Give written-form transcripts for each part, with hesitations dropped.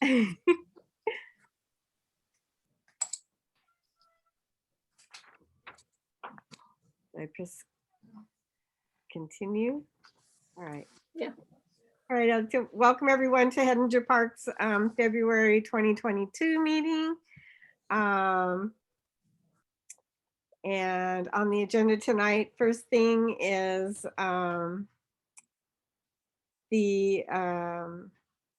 I press continue. All right. Yeah. All right. Welcome everyone to Heninger Park's February 2022 meeting. And on the agenda tonight, first thing is the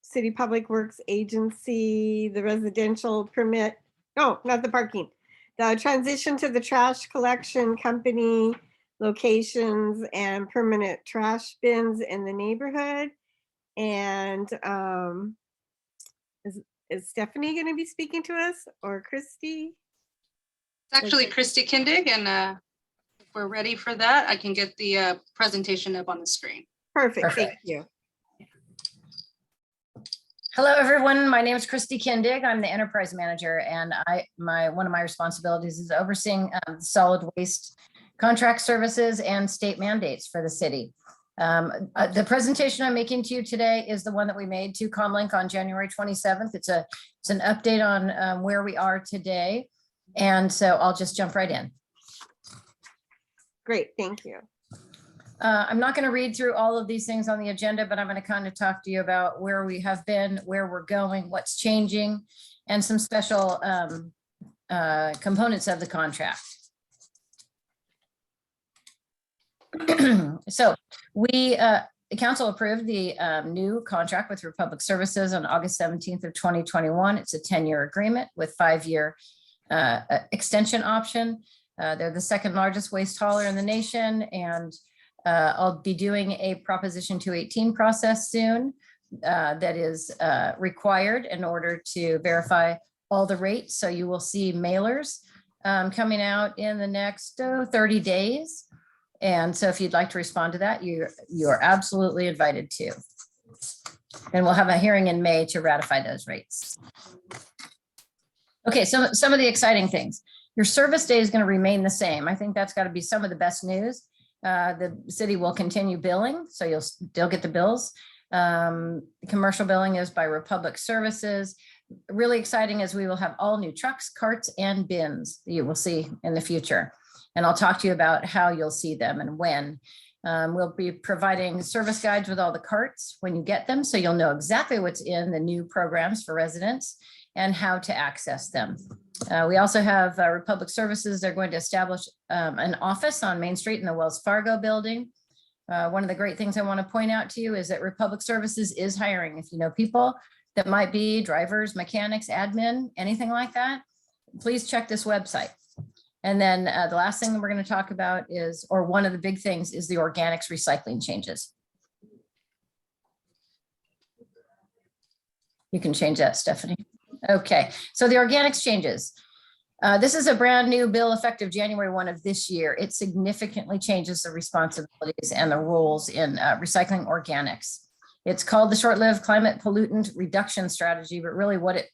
City Public Works Agency, the residential permit. No, not the parking. The transition to the trash collection company locations and permanent trash bins in the neighborhood. And is Stephanie going to be speaking to us, or Christy? It's actually Christy Kindig, and if we're ready for that, I can get the presentation up on the screen. Perfect. Thank you. Hello, everyone. My name is Christy Kindig. I'm the enterprise manager, and one of my responsibilities is overseeing solid waste contract services and state mandates for the city. The presentation I'm making to you today is the one that we made to Comlink on January 27th. It's an update on where we are today. And so I'll just jump right in. Great, thank you. I'm not going to read through all of these things on the agenda, but I'm going to kind of talk to you about where we have been, where we're going, what's changing, and some special components of the contract. So the council approved the new contract with Republic Services on August 17th of 2021. It's a 10-year agreement with 5-year extension option. They're the second largest waste hauler in the nation, and I'll be doing a Proposition 218 process soon that is required in order to verify all the rates. So you will see mailers coming out in the next 30 days. And so if you'd like to respond to that, you are absolutely invited to. And we'll have a hearing in May to ratify those rates. Okay, so some of the exciting things. Your service day is going to remain the same. I think that's got to be some of the best news. The city will continue billing, so you'll still get the bills. Commercial billing is by Republic Services. Really exciting is we will have all new trucks, carts, and bins that you will see in the future. And I'll talk to you about how you'll see them and when. We'll be providing service guides with all the carts when you get them, so you'll know exactly what's in the new programs for residents and how to access them. We also have Republic Services. They're going to establish an office on Main Street in the Wells Fargo building. One of the great things I want to point out to you is that Republic Services is hiring. If you know people that might be drivers, mechanics, admin, anything like that, please check this website. And then the last thing that we're going to talk about is, or one of the big things, is the organics recycling changes. You can change that, Stephanie. Okay, so the organics changes. This is a brand new bill effective January 1 of this year. It significantly changes the responsibilities and the rules in recycling organics. It's called the short-lived climate pollutant reduction strategy, but really what it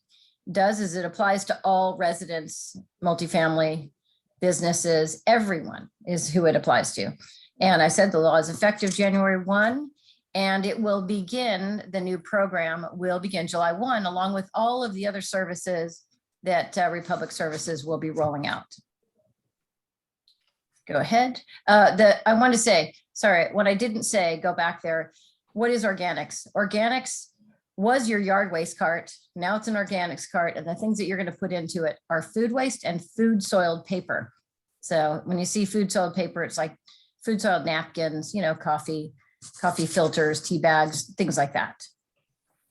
does is it applies to all residents, multifamily, businesses, everyone is who it applies to. And I said the law is effective January 1, and it will begin, the new program will begin July 1, along with all of the other services that Republic Services will be rolling out. Go ahead. I want to say, sorry, what I didn't say, go back there. What is organics? Organics was your yard waste cart. Now it's an organics cart, and the things that you're going to put into it are food waste and food soiled paper. So when you see food soiled paper, it's like food soiled napkins, you know, coffee filters, tea bags, things like that.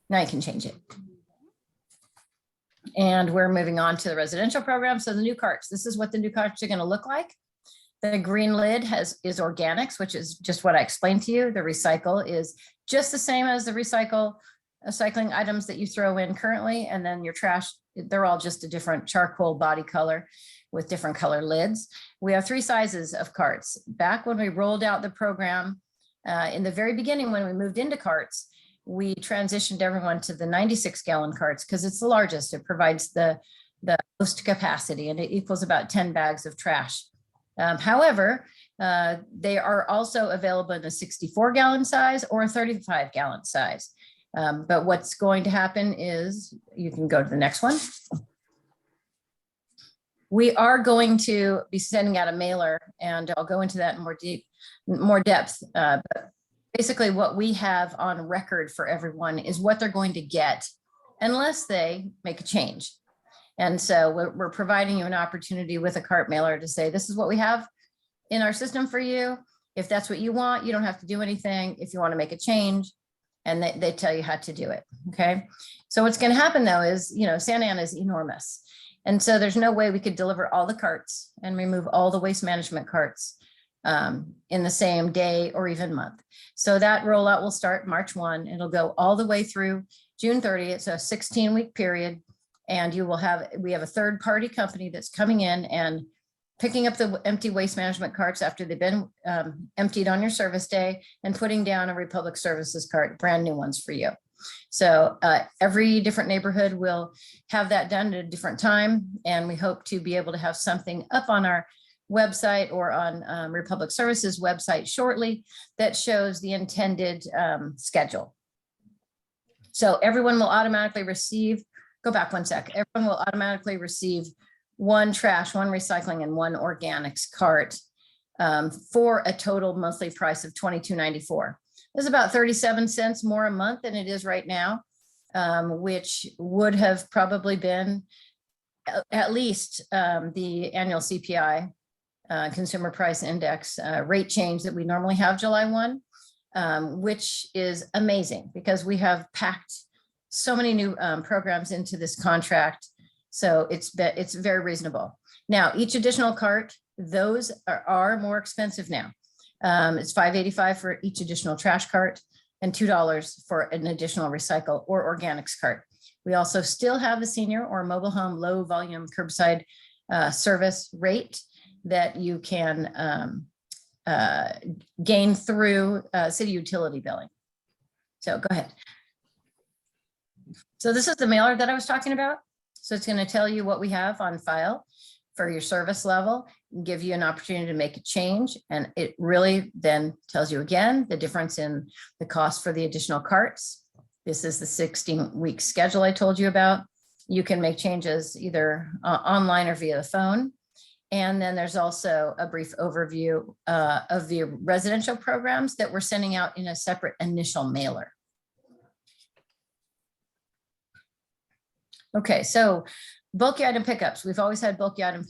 Now you can change it. And we're moving on to the residential program. So the new carts, this is what the new carts are going to look like. The green lid is organics, which is just what I explained to you. The recycle is just the same as the recycling items that you throw in currently. And then your trash, they're all just a different charcoal body color with different color lids. We have 3 sizes of carts. Back when we rolled out the program, in the very beginning, when we moved into carts, we transitioned everyone to the 96-gallon carts because it's the largest. It provides the most capacity, and it equals about 10 bags of trash. However, they are also available in a 64-gallon size or a 35-gallon size. But what's going to happen is, you can go to the next one. We are going to be sending out a mailer, and I'll go into that in more depth. But basically what we have on record for everyone is what they're going to get unless they make a change. And so we're providing you an opportunity with a cart mailer to say, this is what we have in our system for you. If that's what you want, you don't have to do anything. If you want to make a change, and they tell you how to do it. Okay. So what's going to happen though is, Santa Ana is enormous. And so there's no way we could deliver all the carts and remove all the waste management carts in the same day or even month. So that rollout will start March 1. It'll go all the way through June 30th. So a 16-week period. And we have a third party company that's coming in and picking up the empty waste management carts after they've been emptied on your service day, and putting down a Republic Services cart, brand new ones for you. So every different neighborhood will have that done at a different time. And we hope to be able to have something up on our website or on Republic Services website shortly that shows the intended schedule. So everyone will automatically receive, go back one sec, everyone will automatically receive one trash, one recycling, and one organics cart for a total monthly price of $22.94. It's about 37 cents more a month than it is right now, which would have probably been at least the annual CPI, Consumer Price Index rate change that we normally have July 1, which is amazing because we have packed so many new programs into this contract. So it's very reasonable. Now, each additional cart, those are more expensive now. It's $5.85 for each additional trash cart and $2 for an additional recycle or organics cart. We also still have the senior or mobile home low volume curbside service rate that you can gain through city utility billing. So go ahead. So this is the mailer that I was talking about. So it's going to tell you what we have on file for your service level, give you an opportunity to make a change. And it really then tells you again the difference in the cost for the additional carts. This is the 16-week schedule I told you about. You can make changes either online or via the phone. And then there's also a brief overview of the residential programs that we're sending out in a separate initial mailer. Okay, so bulky item pickups. We've always had bulky item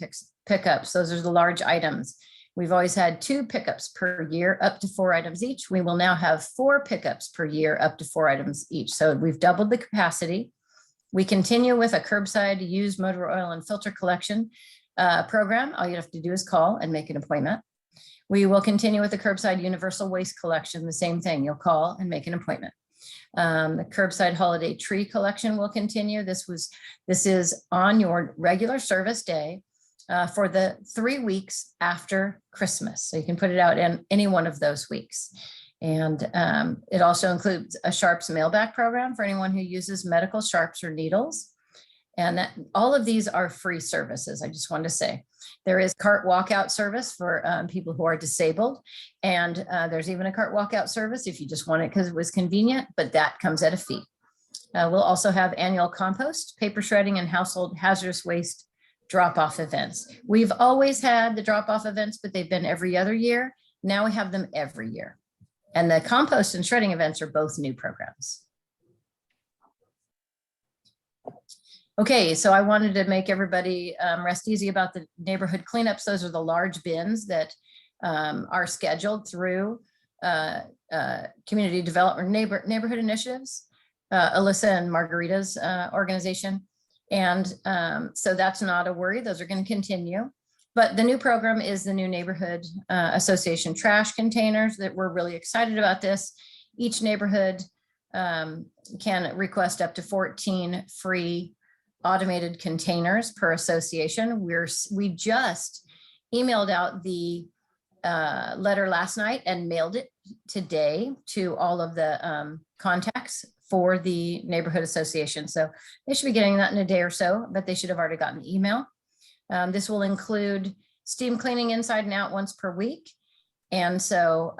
pickups. Those are the large items. We've always had 2 pickups per year, up to 4 items each. We will now have 4 pickups per year, up to 4 items each. So we've doubled the capacity. We continue with a curbside used motor oil and filter collection program. All you have to do is call and make an appointment. We will continue with the curbside universal waste collection. The same thing. You'll call and make an appointment. The curbside holiday tree collection will continue. This is on your regular service day for the 3 weeks after Christmas. So you can put it out in any one of those weeks. And it also includes a sharps mailback program for anyone who uses medical sharps or needles. And all of these are free services. I just wanted to say there is cart walkout service for people who are disabled. And there's even a cart walkout service if you just want it because it was convenient, but that comes at a fee. We'll also have annual compost, paper shredding, and household hazardous waste drop-off events. We've always had the drop-off events, but they've been every other year. Now we have them every year. And the compost and shredding events are both new programs. Okay, so I wanted to make everybody rest easy about the neighborhood cleanups. Those are the large bins that are scheduled through community development neighborhood initiatives, Alyssa and Margarita's organization. And so that's not a worry. Those are going to continue. But the new program is the new neighborhood association trash containers that we're really excited about this. Each neighborhood can request up to 14 free automated containers per association. We just emailed out the letter last night and mailed it today to all of the contacts for the neighborhood association. So they should be getting that in a day or so, but they should have already gotten the email. This will include steam cleaning inside and out once per week. And so,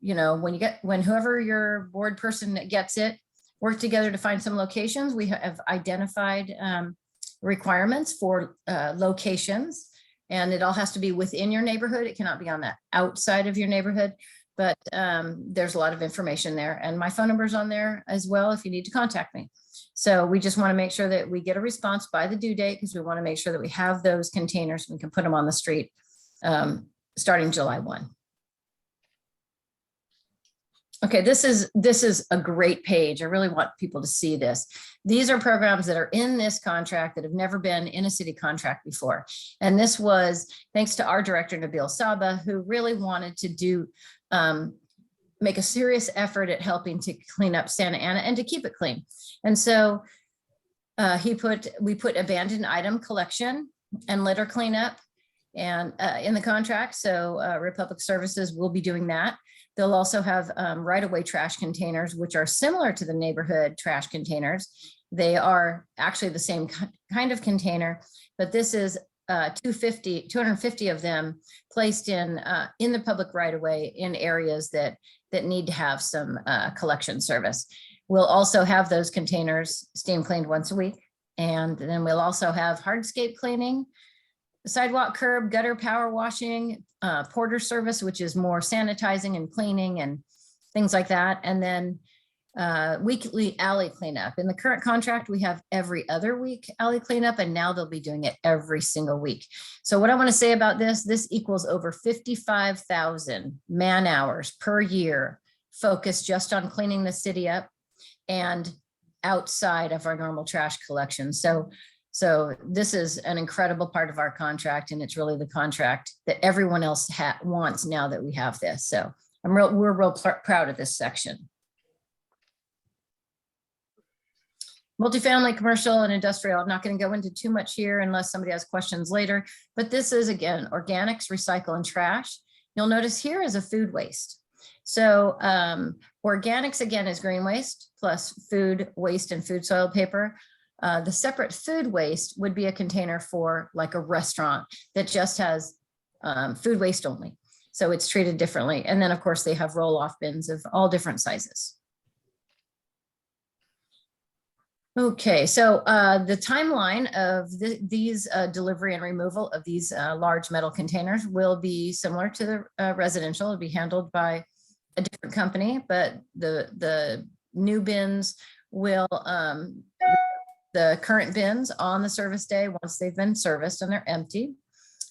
you know, when whoever your board person gets it, work together to find some locations. We have identified requirements for locations, and it all has to be within your neighborhood. It cannot be on the outside of your neighborhood, but there's a lot of information there, and my phone number is on there as well if you need to contact me. So we just want to make sure that we get a response by the due date, because we want to make sure that we have those containers. We can put them on the street starting July 1. Okay, this is a great page. I really want people to see this. These are programs that are in this contract that have never been in a city contract before. And this was thanks to our director, Nabil Saba, who really wanted to do make a serious effort at helping to clean up Santa Ana and to keep it clean. And so we put abandoned item collection and litter cleanup and in the contract. So Republic Services will be doing that. They'll also have right-of-way trash containers, which are similar to the neighborhood trash containers. They are actually the same kind of container, but this is 250 of them placed in the public right-of-way in areas that need to have some collection service. We'll also have those containers steam cleaned once a week. And then we'll also have hardscape cleaning, sidewalk, curb, gutter, power washing, porter service, which is more sanitizing and cleaning and things like that. And then weekly alley cleanup. In the current contract, we have every other week alley cleanup, and now they'll be doing it every single week. So what I want to say about this equals over 55,000 man hours per year focused just on cleaning the city up and outside of our normal trash collection. So this is an incredible part of our contract, and it's really the contract that everyone else wants now that we have this. So we're real proud of this section. Multifamily, commercial, and industrial. I'm not going to go into too much here unless somebody has questions later, but this is, again, organics, recycle, and trash. You'll notice here is a food waste. So organics, again, is green waste plus food waste and food soil paper. The separate food waste would be a container for like a restaurant that just has food waste only. So it's treated differently. And then, of course, they have roll-off bins of all different sizes. Okay, so the timeline of these delivery and removal of these large metal containers will be similar to the residential. It'll be handled by a different company, but the new bins will, the current bins on the service day, once they've been serviced and they're empty,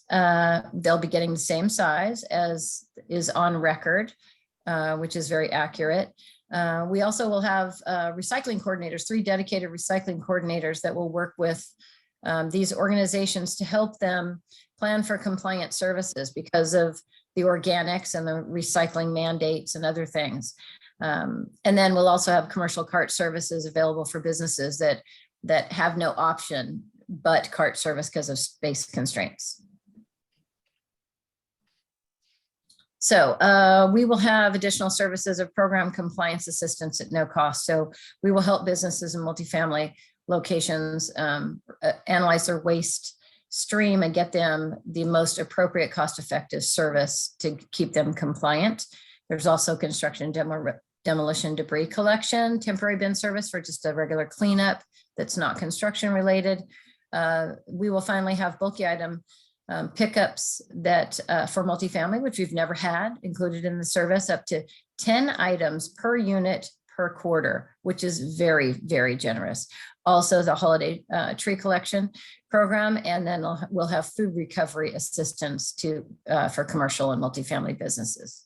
they'll be getting the same size as is on record, which is very accurate. We also will have recycling coordinators, 3 dedicated recycling coordinators that will work with these organizations to help them plan for compliant services because of the organics and the recycling mandates and other things. And then we'll also have commercial cart services available for businesses that have no option but cart service because of space constraints. So we will have additional services of program compliance assistance at no cost. So we will help businesses in multifamily locations analyze their waste stream and get them the most appropriate cost-effective service to keep them compliant. There's also construction demolition debris collection, temporary bin service for just a regular cleanup that's not construction related. We will finally have bulky item pickups that for multifamily, which we've never had included in the service, up to 10 items per unit per quarter, which is very, very generous. Also the holiday tree collection program, and then we'll have food recovery assistance for commercial and multifamily businesses.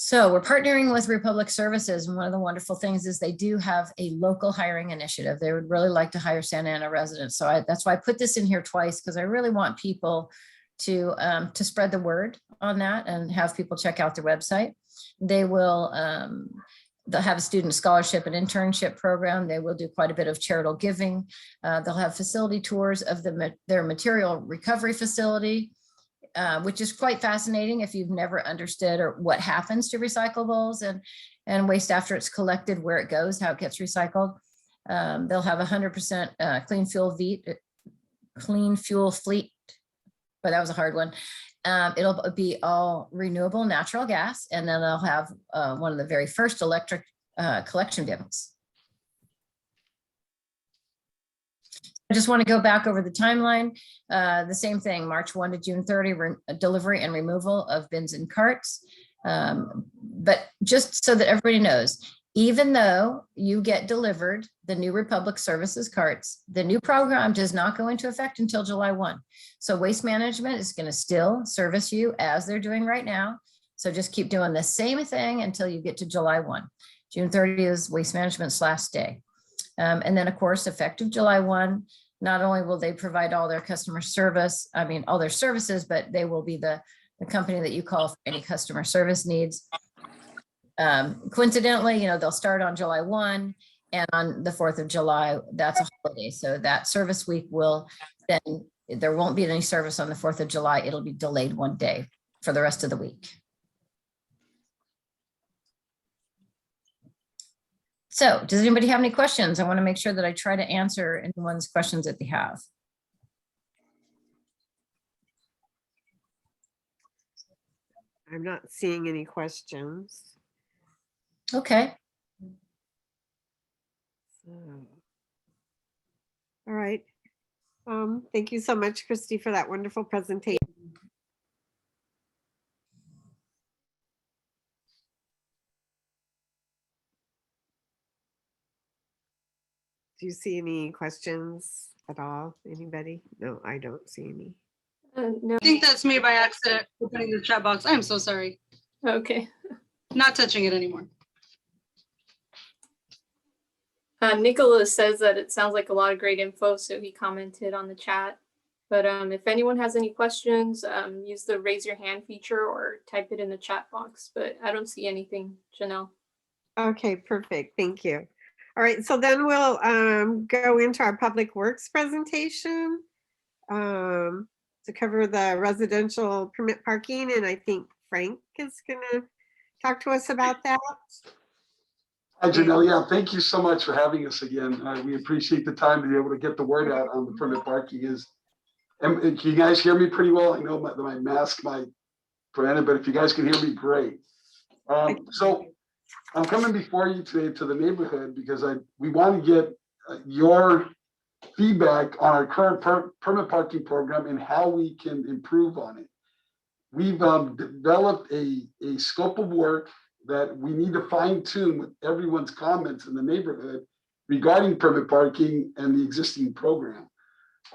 So we're partnering with Republic Services, and one of the wonderful things is they do have a local hiring initiative. They would really like to hire Santa Ana residents. So that's why I put this in here twice, because I really want people to spread the word on that and have people check out their website. They will they'll have a student scholarship and internship program. They will do quite a bit of charitable giving. They'll have facility tours of their material recovery facility, which is quite fascinating if you've never understood or what happens to recyclables and waste after it's collected, where it goes, how it gets recycled. They'll have 100% clean fuel fleet But that was a hard one. It'll be all renewable natural gas, and then they'll have one of the very first electric collection vehicles. I just want to go back over the timeline. The same thing, March 1 to June 30, delivery and removal of bins and carts. But just so that everybody knows, even though you get delivered the new Republic Services carts, the new program does not go into effect until July 1. So Waste Management is going to still service you as they're doing right now. So just keep doing the same thing until you get to July 1. June 30 is Waste Management's last day. And then, of course, effective July 1, not only will they provide all their customer service, all their services, but they will be the company that you call for any customer service needs. Coincidentally, they'll start on July 1, and on the 4th of July, that's a holiday. So that service week will then, there won't be any service on the 4th of July. It'll be delayed one day for the rest of the week. So does anybody have any questions? I want to make sure that I try to answer anyone's questions that they have. I'm not seeing any questions. Okay. So, all right. Thank you so much, Christy, for that wonderful presentation. Do you see any questions at all? Anybody? No, I don't see any. No. I think that's me by accident opening the chat box. I'm so sorry. Okay. Not touching it anymore. Nicholas says that it sounds like a lot of great info, so he commented on the chat. But if anyone has any questions, use the raise your hand feature or type it in the chat box. But I don't see anything, Janelle. Okay, perfect. Thank you. All right, so then we'll go into our public works presentation to cover the residential permit parking, and I think Frank is going to talk to us about that. Hi, Janelle. Yeah, thank you so much for having us again. We appreciate the time to be able to get the word out on the permit parking. And can you guys hear me pretty well? I know my mask might prevent it, but if you guys can hear me, great. So I'm coming before you today to the neighborhood because we want to get your feedback on our current permit parking program and how we can improve on it. We've developed a scope of work that we need to fine tune with everyone's comments in the neighborhood regarding permit parking and the existing program.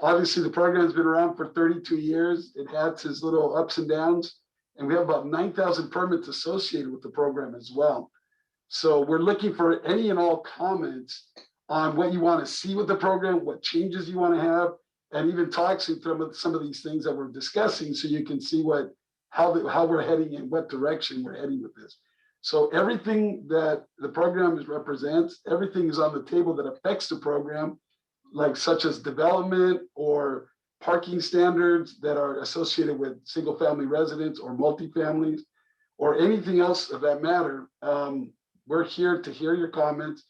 Obviously, the program's been around for 32 years. It has its little ups and downs, and we have about 9,000 permits associated with the program as well. So we're looking for any and all comments on what you want to see with the program, what changes you want to have, and even talks through some of these things that we're discussing so you can see how we're heading and what direction we're heading with this. So everything that the program represents, everything is on the table that affects the program, like such as development or parking standards that are associated with single family residents or multifamilies or anything else of that matter. We're here to hear your comments.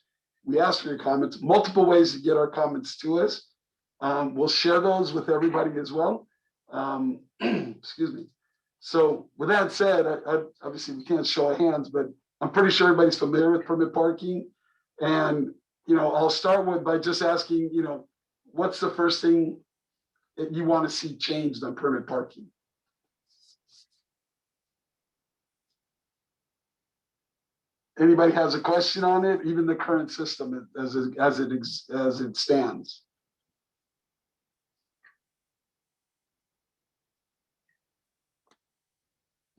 We ask for your comments, multiple ways to get our comments to us. We'll share those with everybody as well. Excuse me. So with that said, obviously we can't show our hands, but I'm pretty sure everybody's familiar with permit parking. And, I'll start by just asking, what's the first thing that you want to see changed on permit parking? Anybody has a question on it? Even the current system as it stands.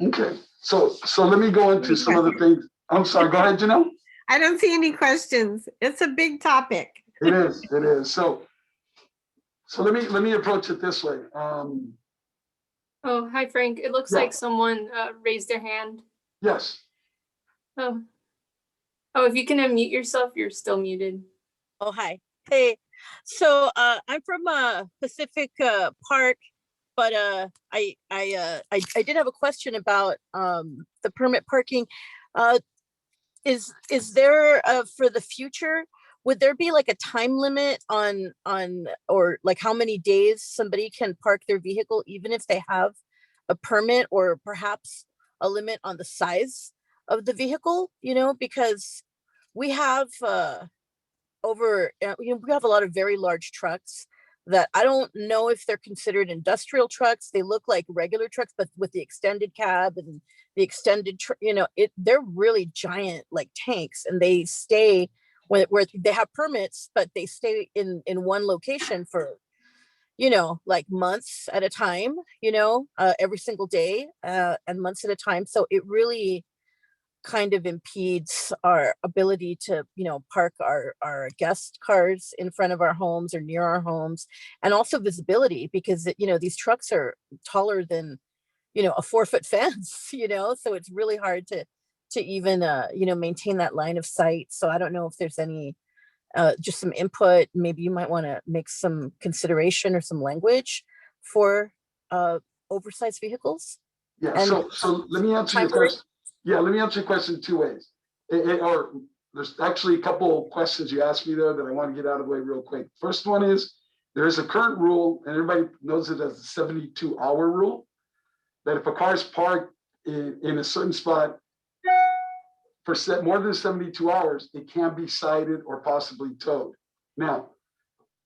Okay, so let me go into some of the things. I'm sorry, go ahead, Janelle. I don't see any questions. It's a big topic. It is. So let me approach it this way. Oh, hi, Frank. It looks like someone raised their hand. Yes. Oh, if you can unmute yourself, you're still muted. Oh, hi. Hey, so I'm from Pacific Park, but I did have a question about the permit parking. Is there for the future, would there be like a time limit on or like how many days somebody can park their vehicle even if they have a permit, or perhaps a limit on the size of the vehicle, because we have we have a lot of very large trucks that I don't know if they're considered industrial trucks. They look like regular trucks, but with the extended cab and the extended, they're really giant, like tanks, and they stay where they have permits, but they stay in one location for, like months at a time, every single day, and months at a time. So it really kind of impedes our ability to park our guest cars in front of our homes or near our homes, and also visibility, because these trucks are taller than a 4-foot fence, so it's really hard to even maintain that line of sight. So I don't know if there's any just some input. Maybe you might want to make some consideration or some language for oversized vehicles. Yeah, And so let me answer your time frame. question. Yeah, let me answer your question 2 ways. Or there's actually a couple of questions you asked me there that I want to get out of the way real quick. First one is, there is a current rule, and everybody knows it as the 72-hour rule, that if a car is parked in a certain spot for more than 72 hours, it can be cited or possibly towed. Now,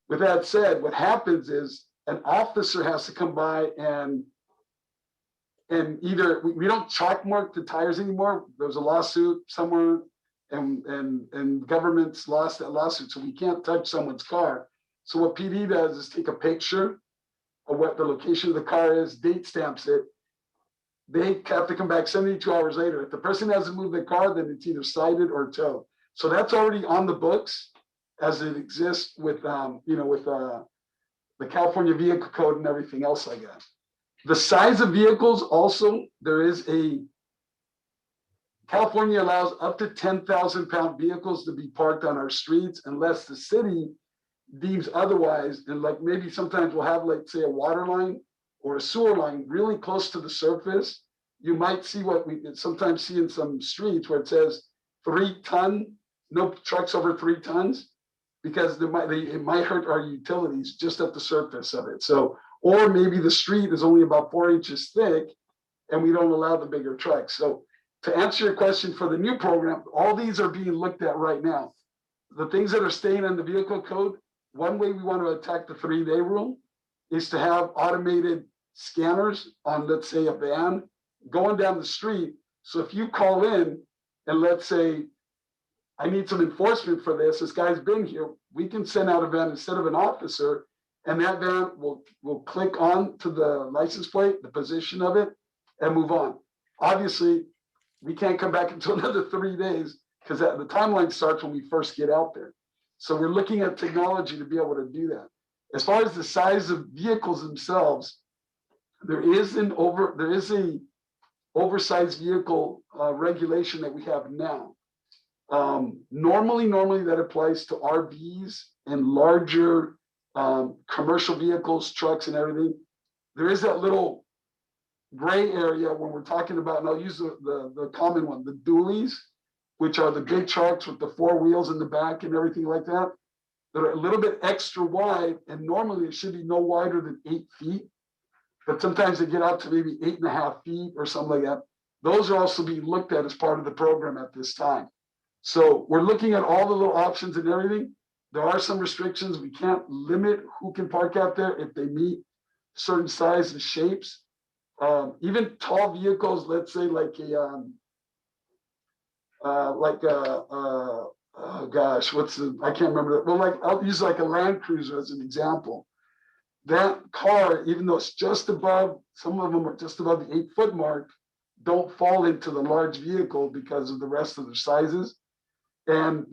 with that said, what happens is an officer has to come by and either we don't chalk mark the tires anymore. There was a lawsuit somewhere, and government's lost that lawsuit, so we can't touch someone's car. So what PD does is take a picture of what the location of the car is, date stamps it. They have to come back 72 hours later. If the person hasn't moved the car, then it's either cited or towed. So that's already on the books as it exists with the California Vehicle Code and everything else like that. The size of vehicles also, California allows up to 10,000-pound vehicles to be parked on our streets unless the city deems otherwise. And like maybe sometimes we'll have, like, say, a water line or a sewer line really close to the surface. You might see what we sometimes see in some streets where it says 3 ton, no trucks over 3 tons, because it might hurt our utilities just at the surface of it. So, or maybe the street is only about 4 inches thick and we don't allow the bigger trucks. So to answer your question, for the new program, all these are being looked at right now. The things that are staying in the vehicle code, one way we want to attack the 3-day rule is to have automated scanners on, let's say, a van going down the street. So if you call in and let's say, I need some enforcement for this guy's been here, we can send out a van instead of an officer, and that van will click on to the license plate, the position of it, and move on. Obviously, we can't come back until another 3 days because the timeline starts when we first get out there. So we're looking at technology to be able to do that. As far as the size of vehicles themselves, there is a oversized vehicle regulation that we have now. Normally that applies to RVs and larger commercial vehicles, trucks, and everything. There is that little gray area when we're talking about, and I'll use the common one, the dualies, which are the big trucks with the 4 wheels in the back and everything like that. They're a little bit extra wide, and normally it should be no wider than 8 feet, but sometimes they get out to maybe 8.5 feet or something like that. Those are also being looked at as part of the program at this time. So we're looking at all the little options and everything. There are some restrictions. We can't limit who can park out there if they meet certain sizes and shapes. Even tall vehicles, let's say like I can't remember. Well, like I'll use like a Land Cruiser as an example. That car, even though it's just above, some of them are just above the 8-foot mark, don't fall into the large vehicle because of the rest of their sizes, and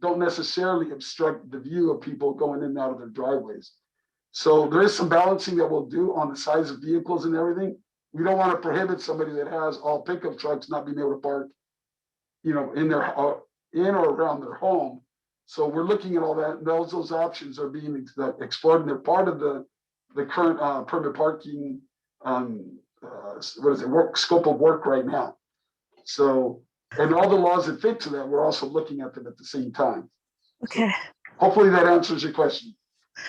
don't necessarily obstruct the view of people going in and out of their driveways. So there is some balancing that we'll do on the size of vehicles and everything. We don't want to prohibit somebody that has all pickup trucks not being able to park, in or around their home. So we're looking at all that. Those options are being explored, and they're part of the current permit parking scope of work right now. So, and all the laws that fit to that, we're also looking at them at the same time. Okay. Hopefully that answers your question.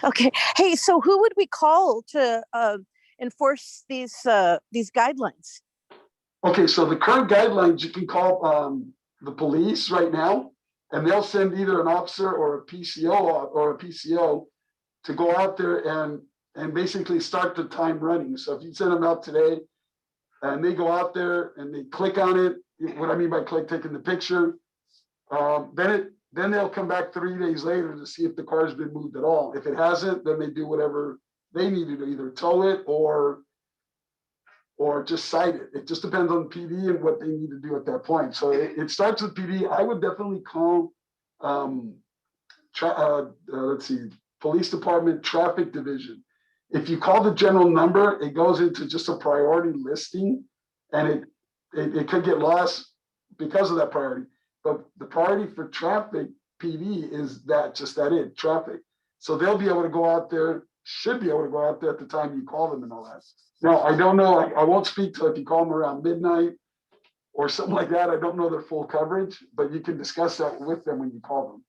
Okay. Hey, so who would we call to enforce these guidelines? Okay, so the current guidelines, you can call the police right now, and they'll send either an officer or a PCO to go out there and basically start the time running. So if you send them out today and they go out there and they click on it, what I mean by click, taking the picture, then they'll come back 3 days later to see if the car's been moved at all. If it hasn't, then they do whatever they need to do, either tow it or just cite it. It just depends on PD and what they need to do at that point. So it starts with PD. I would definitely call, let's see, police department traffic division. If you call the general number, it goes into just a priority listing, and it could get lost because of that priority. But the priority for traffic PD is traffic. So they'll be able to go out there, should be able to go out there at the time you call them and all that. Now, I don't know, I won't speak to if you call them around midnight or something like that. I don't know their full coverage, but you can discuss that with them when you call them.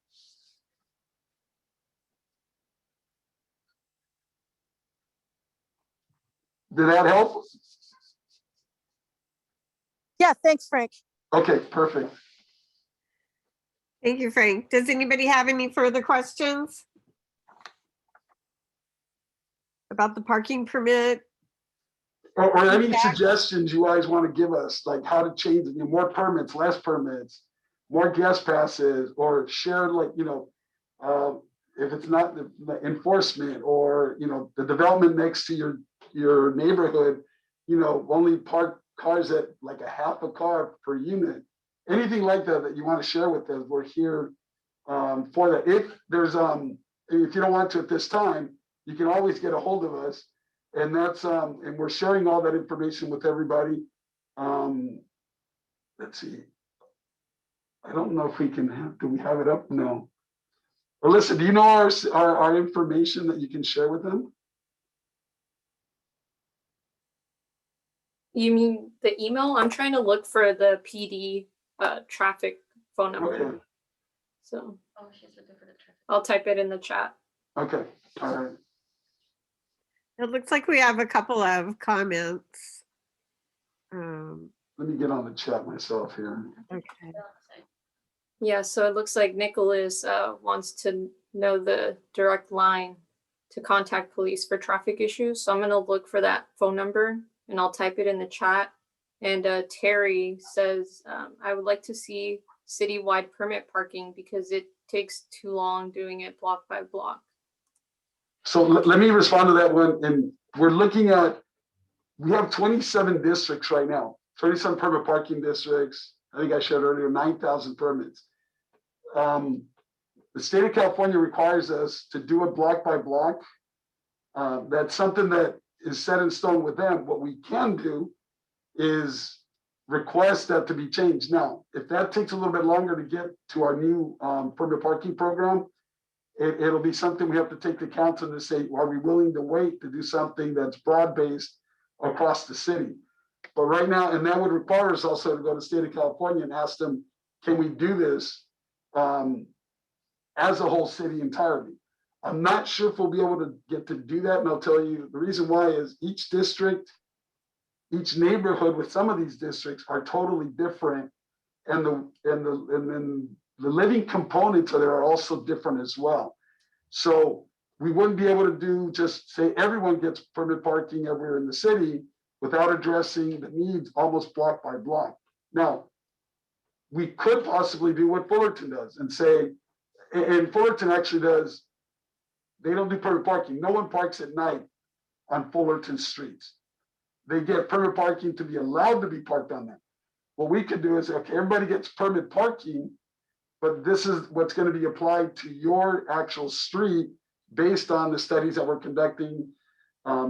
Did that help? Yeah, thanks, Frank. Okay, perfect. Thank you, Frank. Does anybody have any further questions about the parking permit? Or any suggestions you guys want to give us, like how to change it, more permits, less permits, more guest passes, or share, like, if it's not the enforcement or, the development next to your neighborhood, only park cars at like a half a car per unit. Anything like that you want to share with us, we're here for that. If there's, if you don't want to at this time, you can always get a hold of us. And that's and we're sharing all that information with everybody. Let's see. I don't know if we can do we have it up? No. Alyssa, do you know our information that you can share with them? You mean the email? I'm trying to look for the PD traffic phone number. Okay. So I'll type it in the chat. Okay. All right. It looks like we have a couple of comments. Let me get on the chat myself here. Okay. Yeah, so it looks like Nicholas wants to know the direct line to contact police for traffic issues. So I'm going to look for that phone number and I'll type it in the chat. And Terry says, I would like to see citywide permit parking because it takes too long doing it block by block. So let me respond to that one. And we're looking at, we have 27 districts right now, 27 permit parking districts. I think I shared earlier, 9,000 permits. The state of California requires us to do it block by block. That's something that is set in stone with them. What we can do is request that to be changed. Now, if that takes a little bit longer to get to our new permit parking program, it'll be something we have to take to council to say, are we willing to wait to do something that's broad-based across the city? But right now, and that would require us also to go to the state of California and ask them, can we do this as a whole city entirely? I'm not sure if we'll be able to get to do that. And I'll tell you the reason why is each district, each neighborhood with some of these districts are totally different. And then the living components of there are also different as well. So we wouldn't be able to do just say everyone gets permit parking everywhere in the city without addressing the needs almost block by block. Now, we could possibly do what Fullerton does and say, and Fullerton actually does, they don't do permit parking. No one parks at night on Fullerton streets. They get permit parking to be allowed to be parked on them. What we could do is, okay, everybody gets permit parking, but this is what's going to be applied to your actual street based on the studies that we're conducting,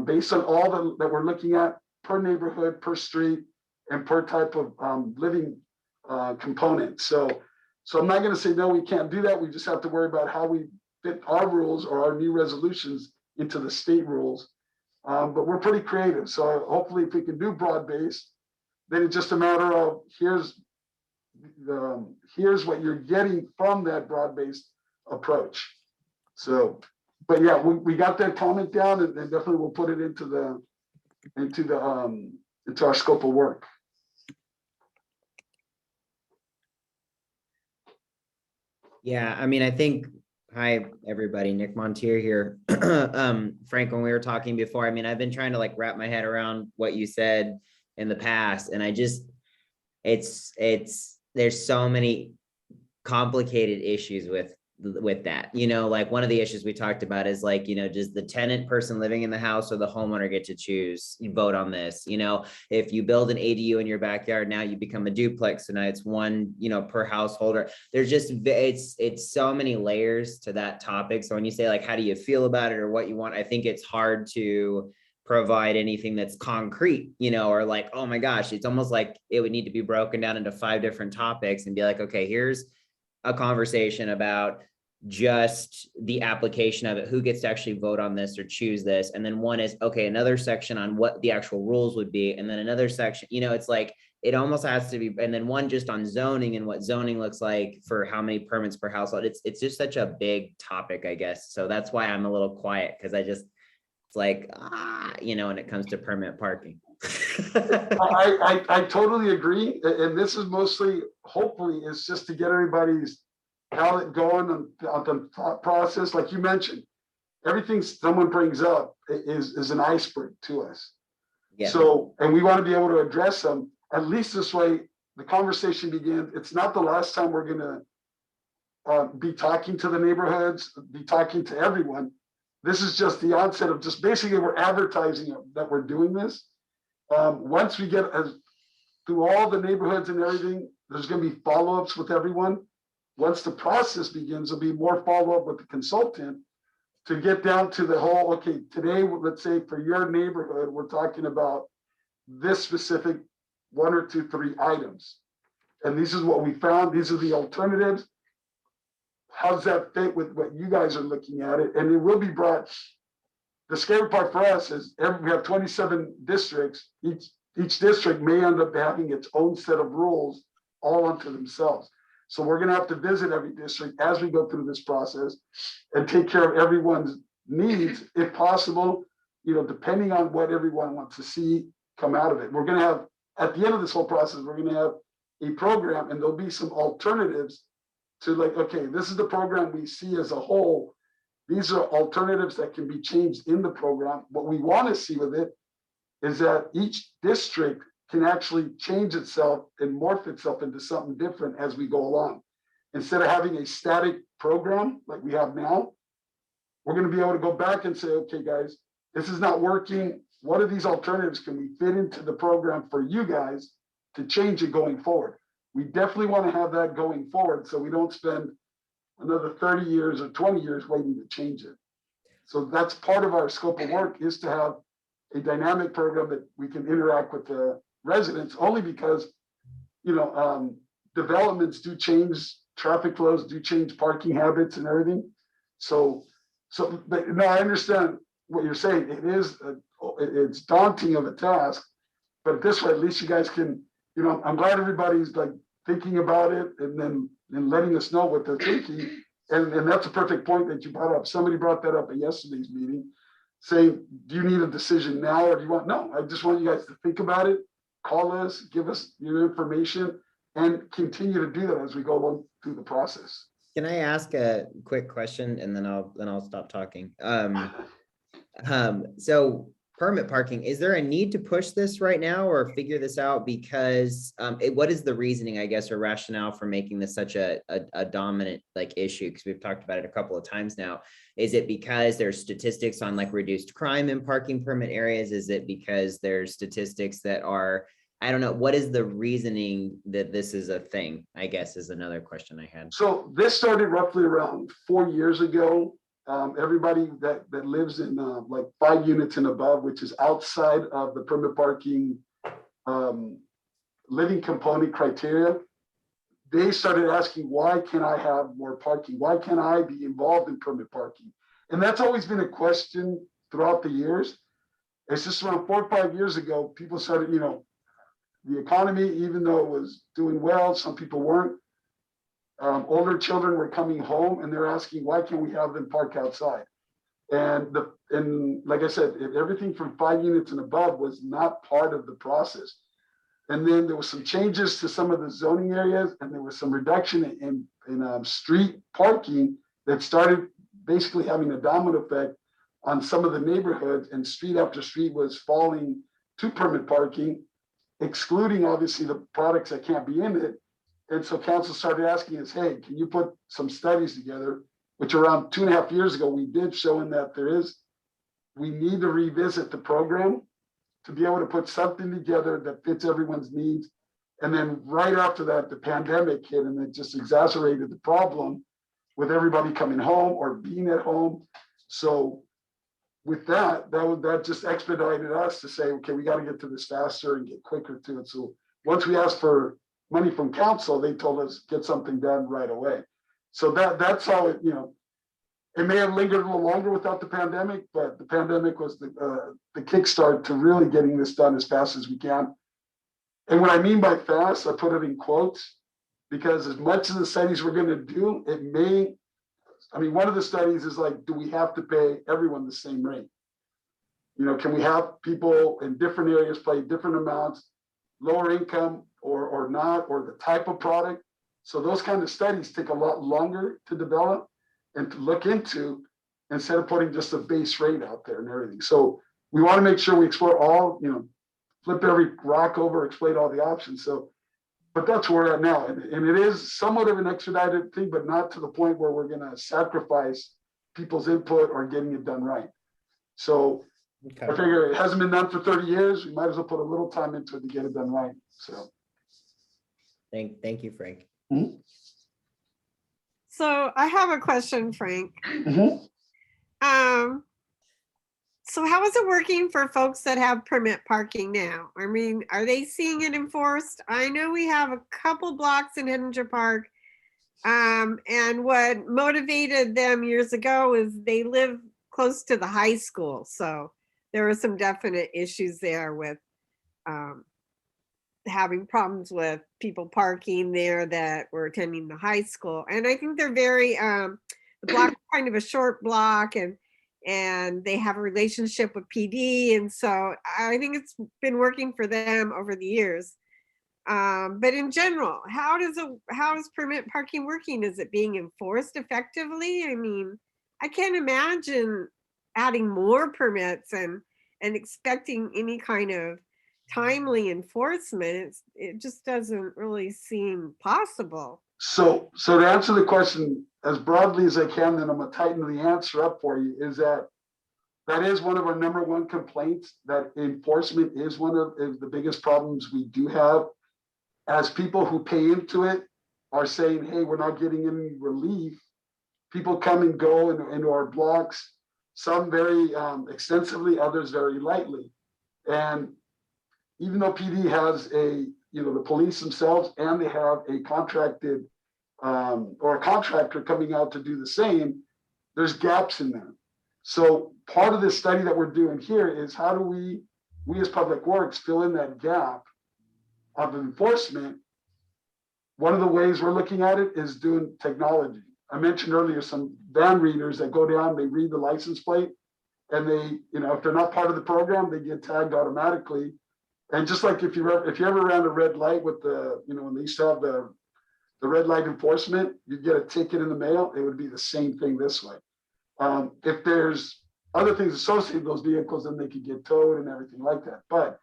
based on all that we're looking at per neighborhood, per street, and per type of living component. So I'm not going to say, no, we can't do that. We just have to worry about how we fit our rules or our new resolutions into the state rules. But we're pretty creative. So hopefully if we can do broad-based, then it's just a matter of here's what you're getting from that broad-based approach. So, but yeah, we got that comment down, and definitely we'll put it into our scope of work. Yeah, I mean, I think, hi, everybody, Nick Montier here. Frank, when we were talking before, I mean, I've been trying to like wrap my head around what you said in the past, and I just, there's so many complicated issues with that, you know, like one of the issues we talked about is like, you know, does the tenant person living in the house or the homeowner get to choose, you vote on this, you know, if you build an ADU in your backyard, now you become a duplex, so now it's one, you know, per householder. There's just, it's so many layers to that topic. So when you say like, how do you feel about it or what you want, I think it's hard to provide anything that's concrete, you know, or like, oh my gosh, it's almost like it would need to be broken down into 5 different topics and be like, okay, here's a conversation about just the application of it, who gets to actually vote on this or choose this. And then one is, okay, another section on what the actual rules would be. And then another section, you know, it's like, it almost has to be, and then one just on zoning and what zoning looks like for how many permits per household. It's just such a big topic, I guess. So that's why I'm a little quiet, because it's like, you know, when it comes to permit parking. I totally agree. And this is mostly, hopefully, is just to get everybody's palate going on the thought process. Like you mentioned, everything someone brings up is an iceberg to us. Yeah. So, and we want to be able to address them. At least this way, the conversation begins. It's not the last time we're going to be talking to the neighborhoods, be talking to everyone. This is just the onset of just basically we're advertising that we're doing this. Once we get through all the neighborhoods and everything, there's going to be follow-ups with everyone. Once the process begins, there'll be more follow-up with the consultant to get down to the whole, okay, today, let's say for your neighborhood, we're talking about this specific 1 or 2, 3 items. And this is what we found. These are the alternatives. How does that fit with what you guys are looking at it? And it will be brought. The scary part for us is we have 27 districts. Each district may end up having its own set of rules all unto themselves. So we're going to have to visit every district as we go through this process and take care of everyone's needs, if possible, you know, depending on what everyone wants to see come out of it. We're going to have, at the end of this whole process, we're going to have a program, and there'll be some alternatives to like, okay, this is the program we see as a whole. These are alternatives that can be changed in the program. What we want to see with it is that each district can actually change itself and morph itself into something different as we go along. Instead of having a static program like we have now, we're going to be able to go back and say, okay, guys, this is not working. What are these alternatives can we fit into the program for you guys to change it going forward? We definitely want to have that going forward so we don't spend another 30 years or 20 years waiting to change it. So that's part of our scope of work, is to have a dynamic program that we can interact with the residents, only because, you know, developments do change, traffic flows do change parking habits and everything. So, but no, I understand what you're saying. It's daunting of a task, but this way, at least you guys can, you know, I'm glad everybody's like thinking about it and letting us know what they're thinking. And that's a perfect point that you brought up. Somebody brought that up at yesterday's meeting, saying, do you need a decision now or do you want, no, I just want you guys to think about it, call us, give us your information, and continue to do that as we go along through the process. Can I ask a quick question and then I'll stop talking? So permit parking, is there a need to push this right now or figure this out? Because what is the reasoning, I guess, or rationale for making this such a dominant like issue? Because we've talked about it a couple of times now. Is it because there's statistics on like reduced crime in parking permit areas? Is it because there's statistics that are, I don't know, what is the reasoning that this is a thing, I guess, is another question I had. So this started roughly around 4 years ago. Everybody that lives in like 5 units and above, which is outside of the permit parking living component criteria, they started asking, why can't I have more parking? Why can't I be involved in permit parking? And that's always been a question throughout the years. It's just around 4 or 5 years ago, people started, you know, the economy, even though it was doing well, some people weren't. older children were coming home and they're asking, why can't we have them park outside? And like I said, everything from 5 units and above was not part of the process. And then there was some changes to some of the zoning areas, and there was some reduction in street parking that started basically having a domino effect on some of the neighborhoods, and street after street was falling to permit parking, excluding obviously the products that can't be in it. And so council started asking us, hey, can you put some studies together, which around 2.5 years ago, we did, showing that we need to revisit the program to be able to put something together that fits everyone's needs. And then right after that, the pandemic hit, and it just exacerbated the problem with everybody coming home or being at home. So with that just expedited us to say, okay, we got to get to this faster and get quicker to it. So once we asked for money from council, they told us get something done right away. So that's how it, it may have lingered a little longer without the pandemic, but the pandemic was the kickstart to really getting this done as fast as we can. And what I mean by fast, I put it in quotes, because as much as the studies we're going to do, one of the studies is like, do we have to pay everyone the same rate? Can we have people in different areas pay different amounts, lower income or not, or the type of product? So those kind of studies take a lot longer to develop and to look into, instead of putting just a base rate out there and everything. So we want to make sure we explore all, flip every rock over, explain all the options. So, but that's where we're at now. And it is somewhat of an expedited thing, but not to the point where we're going to sacrifice people's input or getting it done right. So I figure it hasn't been done for 30 years. We might as well put a little time into it to get it done right. So Thank you, Frank. Mm-hmm. So I have a question, Frank. Mm-hmm. So how is it working for folks that have permit parking now? I mean, are they seeing it enforced? I know we have a couple blocks in Heninger Park. And what motivated them years ago is they live close to the high school. So there were some definite issues there with having problems with people parking there that were attending the high school. And I think they're very, the block is kind of a short block, and they have a relationship with PD. And so I think it's been working for them over the years. But in general, how is permit parking working? Is it being enforced effectively? I mean, I can't imagine adding more permits and expecting any kind of timely enforcement. It just doesn't really seem possible. So to answer the question as broadly as I can, then I'm gonna tighten the answer up for you, is that is one of our number one complaints, that enforcement is one of the biggest problems we do have, as people who pay into it are saying, hey, we're not getting any relief. People come and go into our blocks, some very extensively, others very lightly. And even though PD has the police themselves, and they have a contracted or a contractor coming out to do the same, there's gaps in there. So part of this study that we're doing here is, how do we as Public Works fill in that gap of enforcement? One of the ways we're looking at it is doing technology. I mentioned earlier some van readers that go down, they read the license plate, and they, if they're not part of the program, they get tagged automatically. And just like if you ever ran a red light with the, when they used to have the red light enforcement, you get a ticket in the mail, it would be the same thing this way. If there's other things associated with those vehicles, then they could get towed and everything like that. But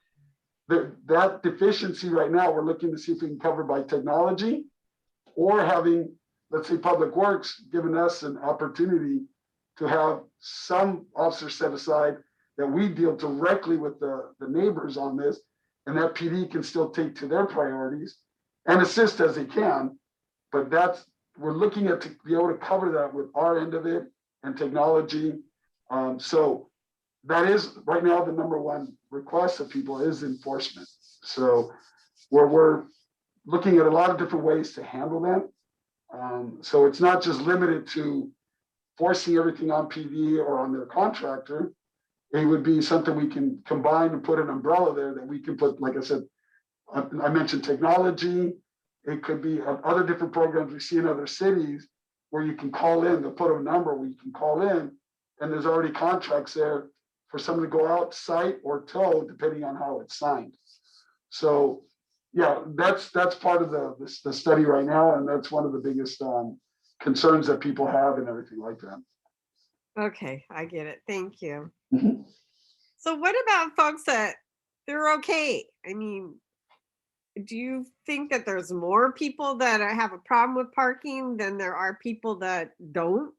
that deficiency right now, we're looking to see if we can cover by technology, or having, let's say, Public Works giving us an opportunity to have some officers set aside that we deal directly with the neighbors on this, and that PD can still take to their priorities and assist as they can. But we're looking at to be able to cover that with our end of it and technology. So that is right now the number one request of people is enforcement. So we're looking at a lot of different ways to handle that. So it's not just limited to forcing everything on PD or on their contractor. It would be something we can combine and put an umbrella there that we can put, like I said, I mentioned technology It could be other different programs we see in other cities where you can call in, they'll put a number where you can call in, and there's already contracts there for someone to go out, site or tow, depending on how it's signed. So yeah, that's part of the study right now, and that's one of the biggest concerns that people have and everything like that. Okay, I get it. Thank you. Mhm. So what about folks that they're okay? I mean, do you think that there's more people that have a problem with parking than there are people that don't?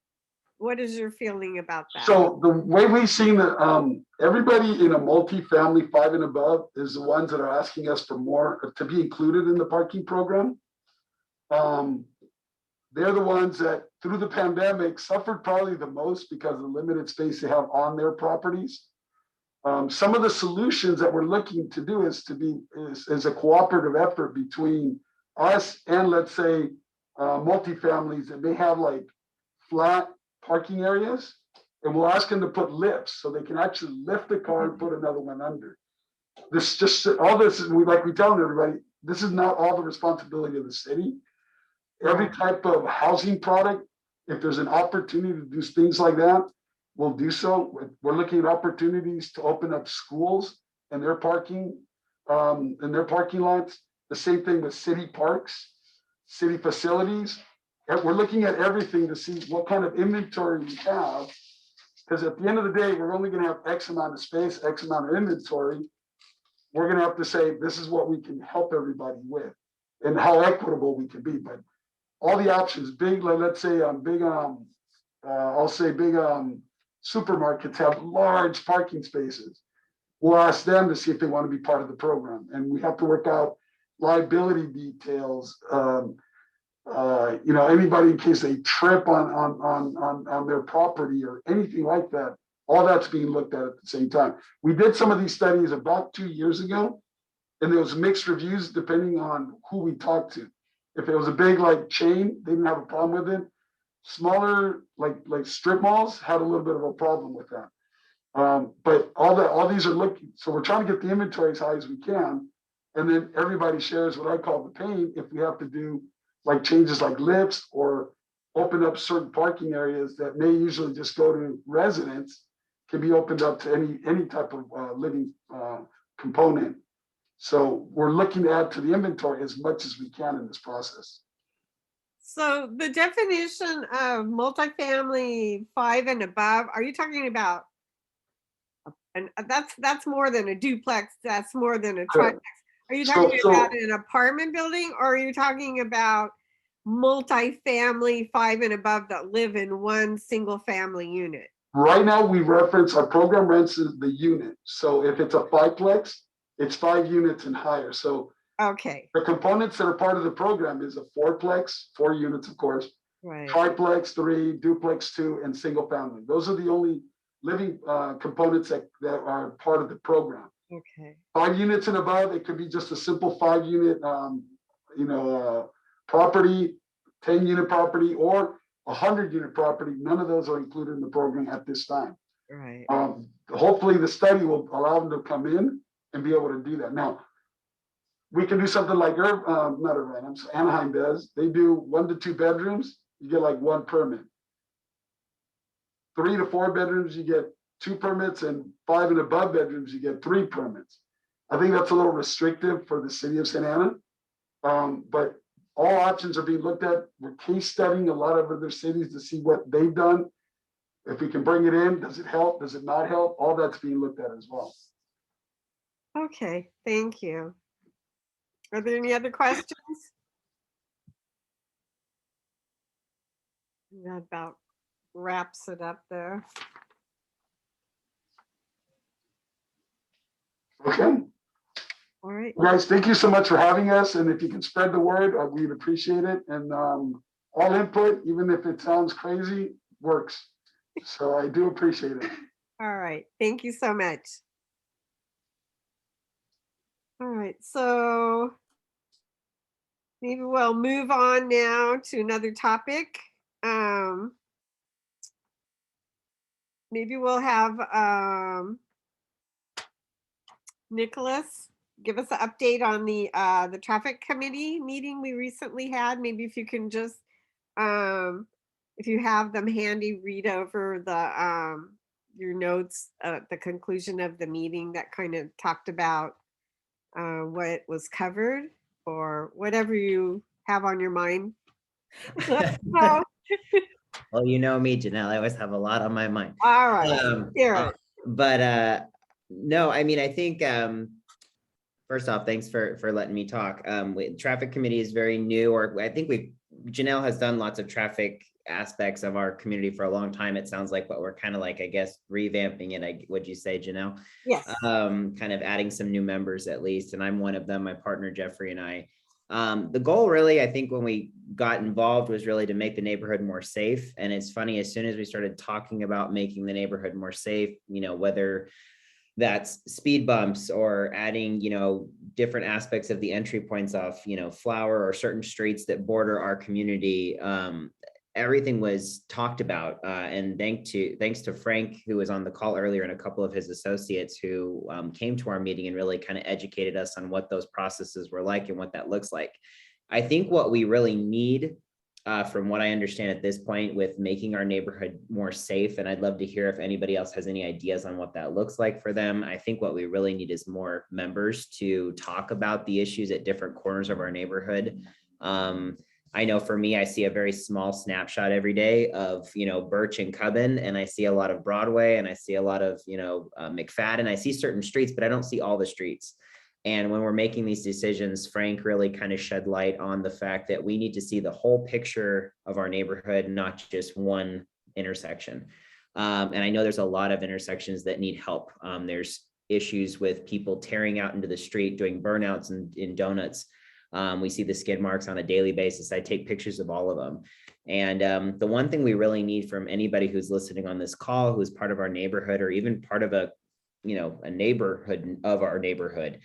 What is your feeling about that? So the way we've seen that, everybody in a multi-family 5 and above is the ones that are asking us for more to be included in the parking program. They're the ones that through the pandemic suffered probably the most because of the limited space they have on their properties. Some of the solutions that we're looking to do is a cooperative effort between us and, let's say, multifamilies that may have like flat parking areas, and we'll ask them to put lifts so they can actually lift the car and put another one under. This just all this is we tell everybody, this is not all the responsibility of the city. Every type of housing product, if there's an opportunity to do things like that, we'll do so. We're looking at opportunities to open up schools and their parking lots. The same thing with city parks, city facilities. And we're looking at everything to see what kind of inventory we have. Because at the end of the day, we're only going to have X amount of space, X amount of inventory. We're going to have to say, this is what we can help everybody with and how equitable we can be. But all the options, big, like let's say big supermarkets have large parking spaces. We'll ask them to see if they want to be part of the program, and we have to work out liability details. Anybody in case they trip on their property or anything like that. All that's being looked at the same time. We did some of these studies about 2 years ago, and there was mixed reviews depending on who we talked to. If it was a big like chain, they didn't have a problem with it. Smaller like strip malls had a little bit of a problem with that. But all these are looking. So we're trying to get the inventory as high as we can, and then everybody shares what I call the pain if we have to do like changes like lifts or open up certain parking areas that may usually just go to residents, can be opened up to any type of living component. So we're looking to add to the inventory as much as we can in this process. So the definition of multifamily 5 and above, are you talking about, and that's more than a duplex, that's more than a triplex. Are you talking about an apartment building, or are you talking about multifamily 5 and above that live in one single family unit? Right now, we reference our program rents as the unit. So if it's a 5plex, it's 5 units and higher. So okay, the components that are part of the program is a 4plex, 4 units, of course, right, triplex 3, duplex 2, and single family. Those are the only living components that are part of the program. okay, 5 units and above, it could be just a simple 5-unit, property, 10-unit property, or 100-unit property. None of those are included in the program at this time. right. Hopefully, the study will allow them to come in and be able to do that. Now, we can do something like Anaheim does. They do 1 to 2 bedrooms, you get like 1 permit. 3 to 4 bedrooms, you get 2 permits, and 5 and above bedrooms, you get 3 permits. I think that's a little restrictive for the city of Santa Ana, but all options are being looked at. We're case studying a lot of other cities to see what they've done. If we can bring it in, does it help? Does it not help? All that's being looked at as well. Okay, thank you. Are there any other questions? That about wraps it up there. Okay. All right. Guys, thank you so much for having us. And if you can spread the word, we'd appreciate it. And all input, even if it sounds crazy, works. So I do appreciate it. All right. Thank you so much. All right. So maybe we'll move on now to another topic. Maybe we'll have Nicholas give us an update on the traffic committee meeting we recently had. Maybe if you can just, if you have them handy, read over your notes at the conclusion of the meeting that kind of talked about what was covered or whatever you have on your mind. Let us know. Well, you know me, Janelle, I always have a lot on my mind. All right, hear it. But no, I mean, I think first off, thanks for letting me talk. Traffic committee is very new, or I think Janelle has done lots of traffic aspects of our community for a long time. It sounds like, but we're kind of like, I guess, revamping it. Would you say, Janelle? Yes. Kind of adding some new members at least, and I'm one of them. My partner Jeffrey and I. The goal really, I think when we got involved was really to make the neighborhood more safe. And it's funny, as soon as we started talking about making the neighborhood more safe, whether that's speed bumps or adding, different aspects of the entry points off, Flower or certain streets that border our community, everything was talked about. And thanks to Frank, who was on the call earlier, and a couple of his associates who came to our meeting and really kind of educated us on what those processes were like and what that looks like. I think what we really need, from what I understand at this point, with making our neighborhood more safe, and I'd love to hear if anybody else has any ideas on what that looks like for them. I think what we really need is more members to talk about the issues at different corners of our neighborhood. I know for me, I see a very small snapshot every day of, Birch and Cubbin, and I see a lot of Broadway, and I see a lot of, McFadden. I see certain streets, but I don't see all the streets. And when we're making these decisions, Frank really kind of shed light on the fact that we need to see the whole picture of our neighborhood, not just one intersection. And I know there's a lot of intersections that need help. There's issues with people tearing out into the street, doing burnouts in donuts. We see the skid marks on a daily basis. I take pictures of all of them. And the one thing we really need from anybody who's listening on this call, who's part of our neighborhood or even part of a neighborhood of our neighborhood,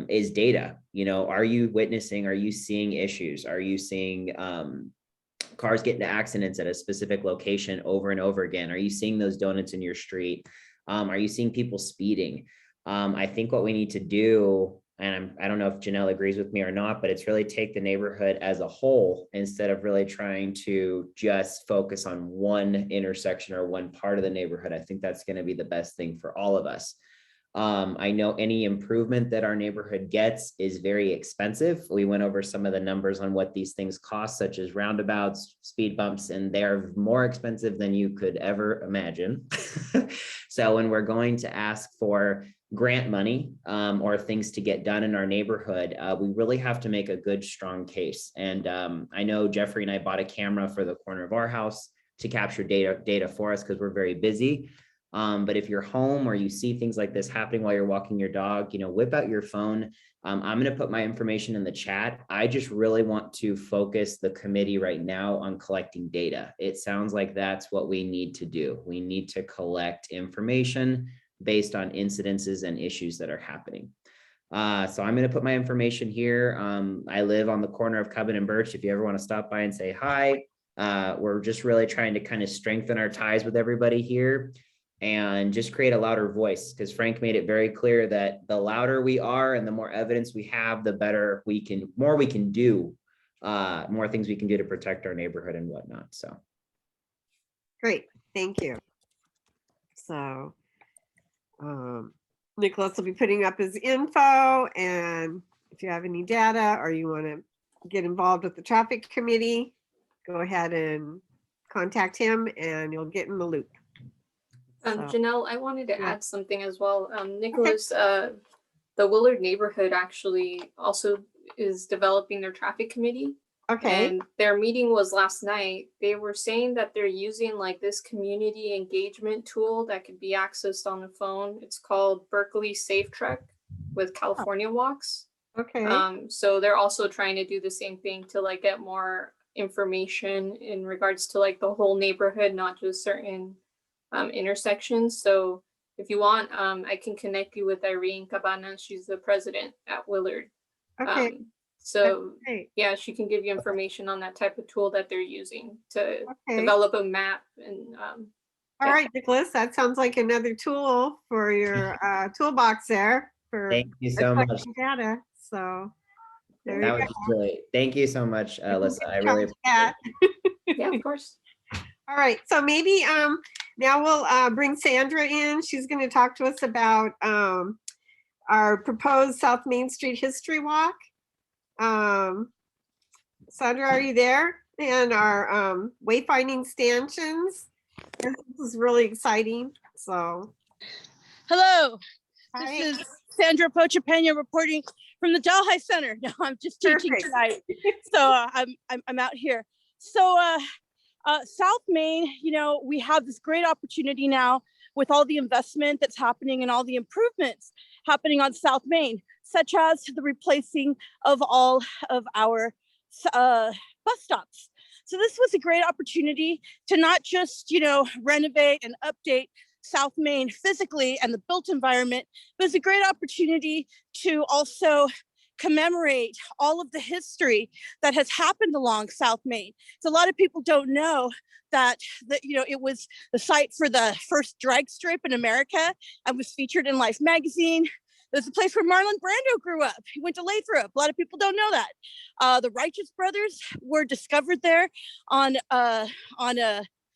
is data. Are you witnessing, are you seeing issues? Are you seeing cars get into accidents at a specific location over and over again? Are you seeing those donuts in your street? Are you seeing people speeding? I think what we need to do, and I don't know if Janelle agrees with me or not, but it's really take the neighborhood as a whole instead of really trying to just focus on one intersection or one part of the neighborhood. I think that's going to be the best thing for all of us. I know any improvement that our neighborhood gets is very expensive. We went over some of the numbers on what these things cost, such as roundabouts, speed bumps, and they're more expensive than you could ever imagine. So when we're going to ask for grant money or things to get done in our neighborhood, we really have to make a good, strong case. And I know Jeffrey and I bought a camera for the corner of our house to capture data for us because we're very busy. But if you're home or you see things like this happening while you're walking your dog, whip out your phone. I'm going to put my information in the chat. I just really want to focus the committee right now on collecting data. It sounds like that's what we need to do. We need to collect information based on incidences and issues that are happening. So I'm going to put my information here. I live on the corner of Cubbin and Birch. If you ever want to stop by and say hi, we're just really trying to kind of strengthen our ties with everybody here and just create a louder voice, because Frank made it very clear that the louder we are and the more evidence we have, the better more we can do, more things we can do to protect our neighborhood and whatnot. So. Great, thank you. So Nicholas will be putting up his info, and if you have any data or you want to get involved with the traffic committee, go ahead and contact him and you'll get in the loop. Janelle, I wanted to add something as well. Nicholas, the Willard neighborhood actually also is developing their traffic committee. Okay. And their meeting was last night. They were saying that they're using like this community engagement tool that could be accessed on the phone. It's called Berkeley Safe Trek with California Walks. Okay. So they're also trying to do the same thing to like get more information in regards to like the whole neighborhood, not just certain intersections. So if you want, I can connect you with Irene Cabana. She's the president at Willard. Okay. So yeah, she can give you information on that type of tool that they're using to develop a map. And all right, Nicholas, that sounds like another tool for your toolbox there. for Thank you so much. collecting data. So there That you was great. Thank you so much, Alyssa. I really appreciate that. Yeah, of course. All right, so maybe now we'll bring Sandra in. She's going to talk to us about our proposed South Main Street History Walk. Sandra, are you there? And our wayfinding stanchions. This is really exciting. So, Hello, hi. this is Sandra Pochapena reporting from the Delhi Center. No, I'm just teaching Perfect. tonight, so I'm out here. So South Main, you know, we have this great opportunity now with all the investment that's happening and all the improvements happening on South Main, such as the replacing of all of our bus stops. So this was a great opportunity to not just, you know, renovate and update South Main physically and the built environment, but it's a great opportunity to also commemorate all of the history that has happened along South Main. So a lot of people don't know that you know, it was the site for the first drag strip in America and was featured in Life magazine. There's a place where Marlon Brando grew up. He went to Lathrop. A lot of people don't know that. The Righteous Brothers were discovered there on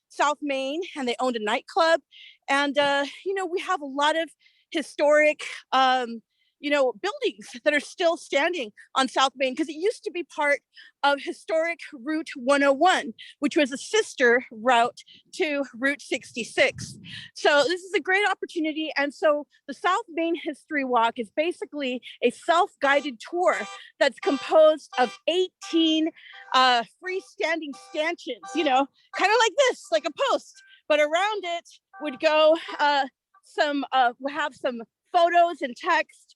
South Main, and they owned a nightclub. And you know, we have a lot of historic you know, buildings that are still standing on South Main, because it used to be part of historic Route 101, which was a sister route to Route 66. So this is a great opportunity. And so the South Main History Walk is basically a self-guided tour that's composed of 18 freestanding stanchions, you know, kind of like this, like a post, but around it would go we'll have some photos and text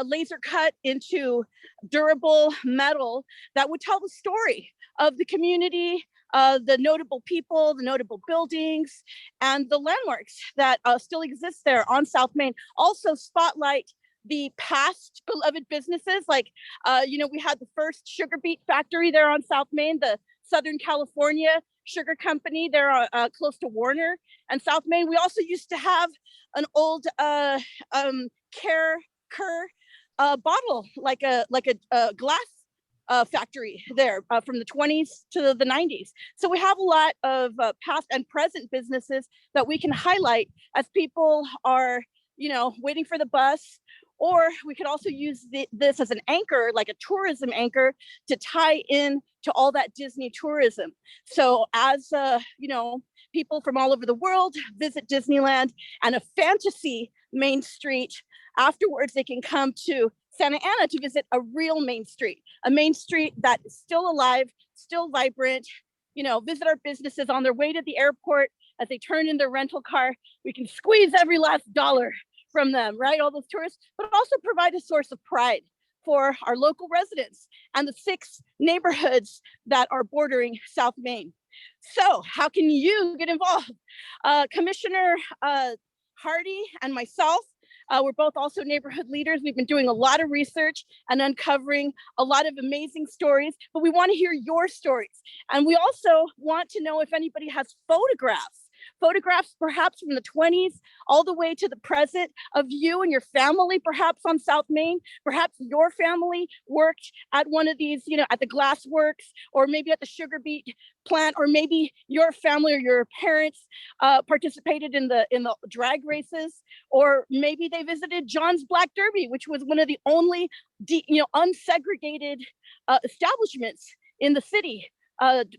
laser cut into durable metal that would tell the story of the community, the notable people, the notable buildings, and the landmarks that still exist there on South Main. Also spotlight the past beloved businesses, like, you know, we had the first sugar beet factory there on South Main, the Southern California Sugar Company there close to Warner and South Main. We also used to have an old Kerr bottle, like a glass factory there from the 20s to the 90s. So we have a lot of past and present businesses that we can highlight as people are, you know, waiting for the bus. Or we could also use this as an anchor, like a tourism anchor, to tie in to all that Disney tourism. So as, you know, people from all over the world visit Disneyland and a fantasy Main Street, afterwards they can come to Santa Ana to visit a real Main Street, a Main Street that is still alive, still vibrant, you know, visit our businesses on their way to the airport. As they turn in their rental car, we can squeeze every last dollar from them, right? All those tourists, but also provide a source of pride for our local residents and the 6 neighborhoods that are bordering South Main. So how can you get involved? Commissioner Hardy and myself, we're both also neighborhood leaders. We've been doing a lot of research and uncovering a lot of amazing stories, but we want to hear your stories. And we also want to know if anybody has photographs perhaps from the 20s all the way to the present of you and your family, perhaps on South Main. Perhaps your family worked at one of these, you know, at the glass works, or maybe at the sugar beet plant, or maybe your family or your parents participated in the drag races, or maybe they visited John's Black Derby, which was one of the only unsegregated establishments in the city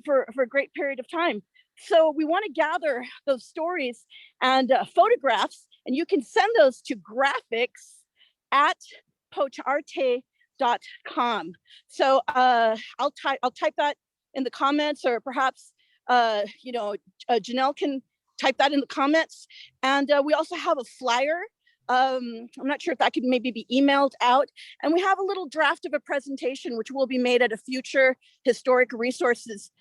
for a great period of time. So we want to gather those stories and photographs, and you can send those to graphics@pocharte.com. So I'll type that in the comments, or perhaps Janelle can type that in the comments. And we also have a flyer. I'm not sure if that could maybe be emailed out. And we have a little draft of a presentation, which will be made at a future historic resources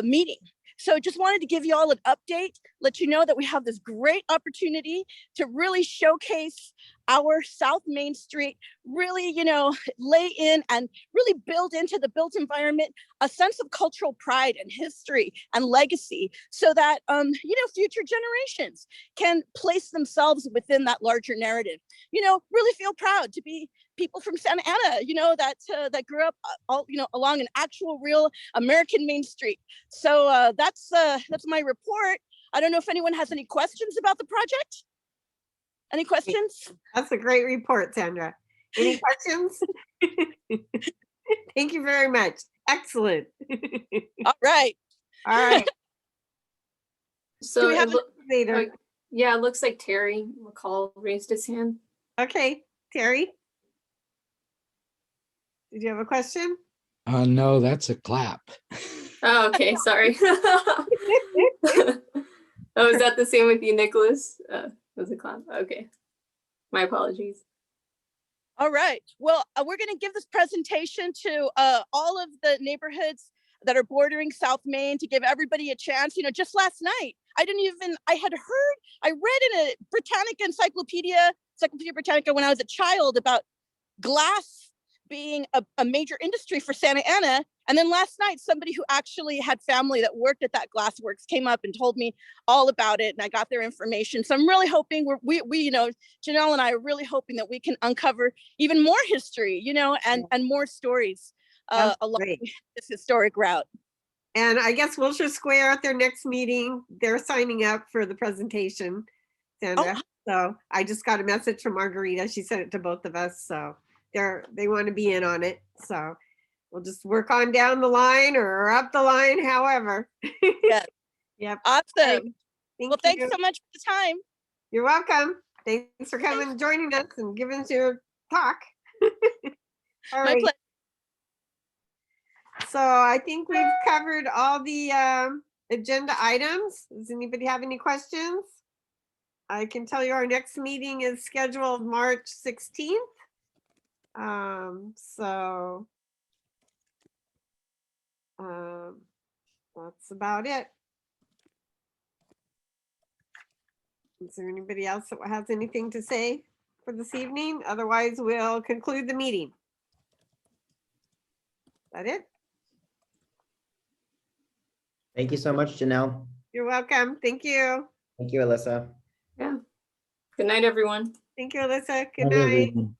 meeting. So just wanted to give you all an update, let you know that we have this great opportunity to really showcase our South Main Street really, you know, lay in and really build into the built environment a sense of cultural pride and history and legacy, so that you know, future generations can place themselves within that larger narrative. You know, really feel proud to be people from Santa Ana, you know, that that grew up all, you know, along an actual real American Main Street. So that's my report. I don't know if anyone has any questions about the project. Any questions? That's a great report, Sandra. Any questions? Thank you very much. Excellent. All right. All right. So Do we it have loo- later? yeah, it looks like Terry McCall raised his hand. Okay, Terry. Did you have a question? No, that's a clap. Oh, okay, sorry. Oh, is that the same with you, Nicholas? Was a clap? Okay. My apologies. All right. Well, we're going to give this presentation to all of the neighborhoods that are bordering South Main to give everybody a chance. You know, just last night, I read in a Encyclopedia Britannica when I was a child about glass being a major industry for Santa Ana. And then last night, somebody who actually had family that worked at that glassworks came up and told me all about it, and I got their information. So I'm really hoping we you know, Janelle and I are really hoping that we can uncover even more history, you know, and more stories That's along great. this historic route. And I guess Wilshire Square at their next meeting, they're signing up for the presentation, Sandra. So I just got a message from Margarita. She sent it to both of us. So they want to be in on it. So we'll just work on down the line or up the line, however. Yes. Yep. Awesome. Well, thanks you. so much for the time. You're welcome. Thanks for coming and joining us and giving us your talk. All My right. pleasure. So I think we've covered all the agenda items. Does anybody have any questions? I can tell you our next meeting is scheduled March 16th. So that's about it. Is there anybody else that has anything to say for this evening? Otherwise, we'll conclude the meeting. Is that it? Thank you so much, Janelle. You're welcome. Thank you. Thank you, Alyssa. Yeah. Good night, everyone. Thank you, Alyssa. Good Not night. everyone.